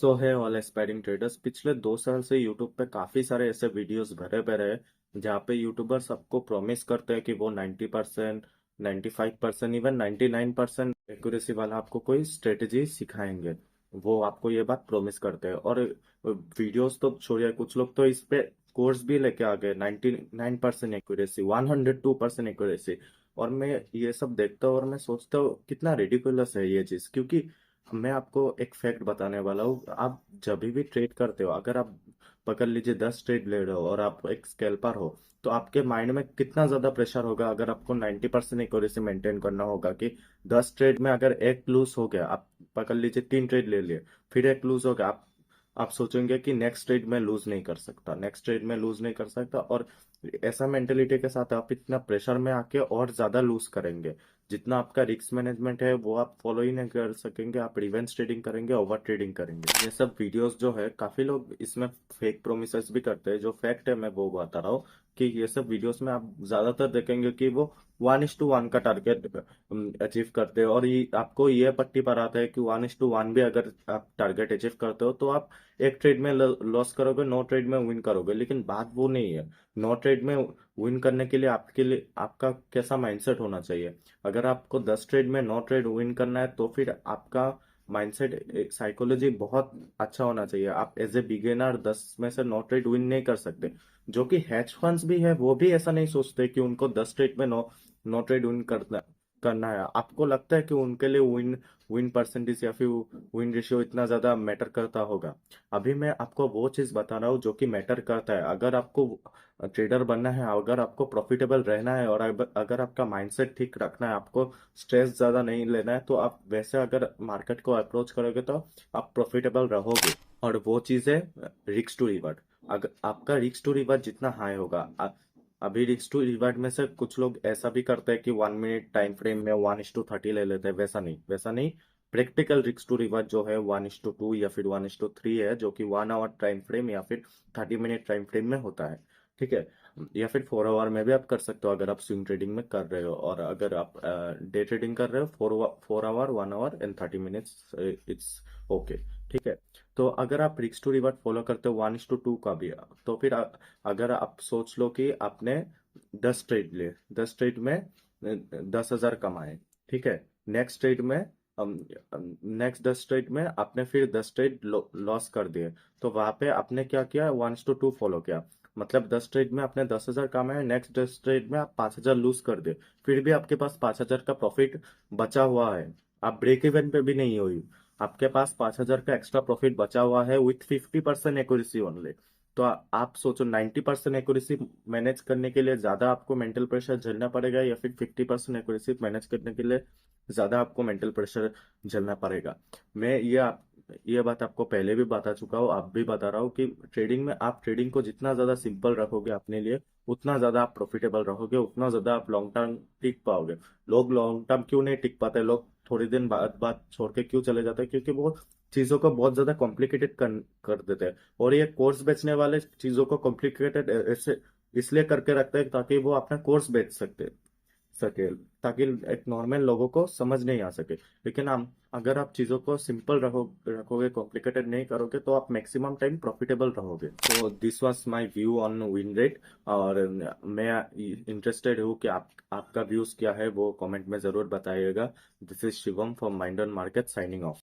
सो है all aspiring traders. पिछले 2 साल से यूट्यूब पे काफी सारे ऐसे वीडियोस भरे पड़े हैं जहाँ पे यूट्यूबर्स सबको प्रॉमिस करते हैं कि वो 90%, 95%, इवन 99% एक्यूरेसी वाला आपको कोई स्ट्रेटेजी सिखाएंगे। वो आपको ये बात प्रॉमिस करते हैं। और वीडियोस तो छोड़िए, कुछ लोग तो इस पे कोर्स भी लेके आ गए, 99% एक्यूरेसी, 102% एक्यूरेसी। और मैं ये सब देखता हूँ और मैं सोचता हूँ कितना रिडिकुलस है ये चीज। क्योंकि मैं आपको एक फैक्ट बताने वाला हूँ। आप जब भी ट्रेड करते हो, अगर आप पकड़ लीजिए 10 ट्रेड ले रहे हो और आप एक स्कैल्पर हो, तो आपके माइंड में कितना ज्यादा प्रेशर होगा अगर आपको 90% एक्यूरेसी मेंटेन करना होगा कि 10 ट्रेड में अगर एक लूज हो गया, आप पकड़ लीजिए 3 ट्रेड ले लिए, फिर एक लूज हो गया, आप सोचेंगे कि नेक्स्ट ट्रेड में लूज नहीं कर सकता, नेक्स्ट ट्रेड में लूज नहीं कर सकता। और ऐसा मेंटेलिटी के साथ आप इतना प्रेशर में आके और ज्यादा लूज करेंगे। जितना आपका रिस्क मैनेजमेंट है वो आप फॉलो ही नहीं कर सकेंगे। आप रिवेंज ट्रेडिंग करेंगे, ओवर ट्रेडिंग करेंगे। ये सब वीडियोस जो है, काफी लोग इसमें फेक प्रोमिस भी करते हैं। जो फैक्ट है मैं वो बता रहा हूँ कि ये सब वीडियोस में आप ज्यादातर देखेंगे कि वो 1:1 का टारगेट अचीव करते हैं। और ये आपको ये पट्टी पर आता है कि 1:1 भी अगर आप टारगेट अचीव करते हो तो आप एक ट्रेड में लॉस करोगे, 9 ट्रेड में विन करोगे। लेकिन बात वो नहीं है। 9 ट्रेड में विन करने के लिए आपके लिए आपका कैसा माइंडसेट होना चाहिए। अगर आपको 10 ट्रेड में 9 ट्रेड विन करना है तो फिर आपका माइंडसेट, साइकोलॉजी बहुत अच्छा होना चाहिए। आप एज ए बिगिनर 10 में से 9 ट्रेड विन नहीं कर सकते। जो कि हैज फंड्स भी है, वो भी ऐसा नहीं सोचते कि उनको 10 ट्रेड में नौ नौ ट्रेड विन करना करना है। आपको लगता है कि उनके लिए विन विन परसेंटेज या फिर विन रेशियो इतना ज्यादा मैटर करता होगा। अभी मैं आपको वो चीज बता रहा हूँ जो कि मैटर करता है। अगर आपको ट्रेडर बनना है, अगर आपको प्रॉफिटेबल रहना है और अगर आपका माइंडसेट ठीक रखना है, आपको स्ट्रेस ज्यादा नहीं लेना है, तो आप वैसे अगर मार्केट को अप्रोच करोगे तो आप प्रॉफिटेबल रहोगे। और वो चीज है रिस्क टू रिवर्ड। अगर आपका रिस्क टू रिवर्ड जितना हाई होगा, अभी रिस्क टू रिवर्ड में से कुछ लोग ऐसा भी करते हैं कि 1 मिनट टाइम फ्रेम में 1:30 ले लेते हैं। वैसा नहीं। प्रैक्टिकल रिस्क टू रिवर्ड जो है 1:2 या फिर 1:3 है, जो कि 1 आवर टाइम फ्रेम या फिर 30 मिनट टाइम फ्रेम में होता है। ठीक है। या फिर 4 आवर में भी आप कर सकते हो अगर आप स्विंग ट्रेडिंग में कर रहे हो। और अगर आप डे ट्रेडिंग कर रहे हो, 4 hour, 1 hour and 30 minutes, it's okay. ठीक है। तो अगर आप रिस्क टू रिवर्ड फॉलो करते हो 1:2 का भी, तो फिर अगर आप सोच लो कि आपने 10 ट्रेड लिए, 10 ट्रेड में 10,000 कमाए। ठीक है। नेक्स्ट ट्रेड में नेक्स्ट 10 ट्रेड में आपने फिर 10 ट्रेड लॉस कर दिए। तो वहां पे आपने क्या किया, 1:2 फॉलो किया। मतलब 10 ट्रेड में आपने 10,000 कमाए, नेक्स्ट 10 ट्रेड में आप 5,000 लूज कर दिए। फिर भी आपके पास 5,000 का प्रॉफिट बचा हुआ है। आप ब्रेक इवन पे भी नहीं हुई, आपके पास 5,000 का एक्स्ट्रा प्रॉफिट बचा हुआ है विथ 50% एक्यूरेसी ओनली। तो आप सोचो, 90% एक्यूरेसी मैनेज करने के लिए ज्यादा आपको मेंटल प्रेशर झेलना पड़ेगा या फिर 50% एक्यूरेसी मैनेज करने के लिए ज्यादा आपको मेंटल प्रेशर झेलना पड़ेगा। मैं ये बात आपको पहले भी बता चुका हूँ, अब भी बता रहा हूँ कि ट्रेडिंग में आप ट्रेडिंग को जितना ज्यादा सिंपल रखोगे अपने लिए, उतना ज्यादा आप प्रॉफिटेबल रहोगे, उतना ज्यादा आप लॉन्ग टर्म टिक पाओगे। लोग लॉन्ग टर्म क्यों नहीं टिक पाते, लोग थोड़ी दिन बाद छोड़ के क्यों चले जाते हैं? क्योंकि वो चीजों को बहुत ज्यादा कॉम्प्लिकेटेड कर देते हैं। और ये कोर्स बेचने वाले चीजों को कॉम्प्लिकेटेड ऐसे इसलिए करके रखते हैं ताकि वो अपना कोर्स बेच सके, ताकि एक नॉर्मल लोगों को समझ नहीं आ सके। लेकिन हम अगर आप चीजों को सिंपल रखोगे, कॉम्प्लिकेटेड नहीं करोगे, तो आप मैक्सिमम टाइम प्रॉफिटेबल रहोगे। तो this was my view on win rate. और मैं इंटरेस्टेड हूँ कि आपका व्यूज क्या है, वो कमेंट में जरूर बताइएगा। This is Shivam from mind on market, signing off.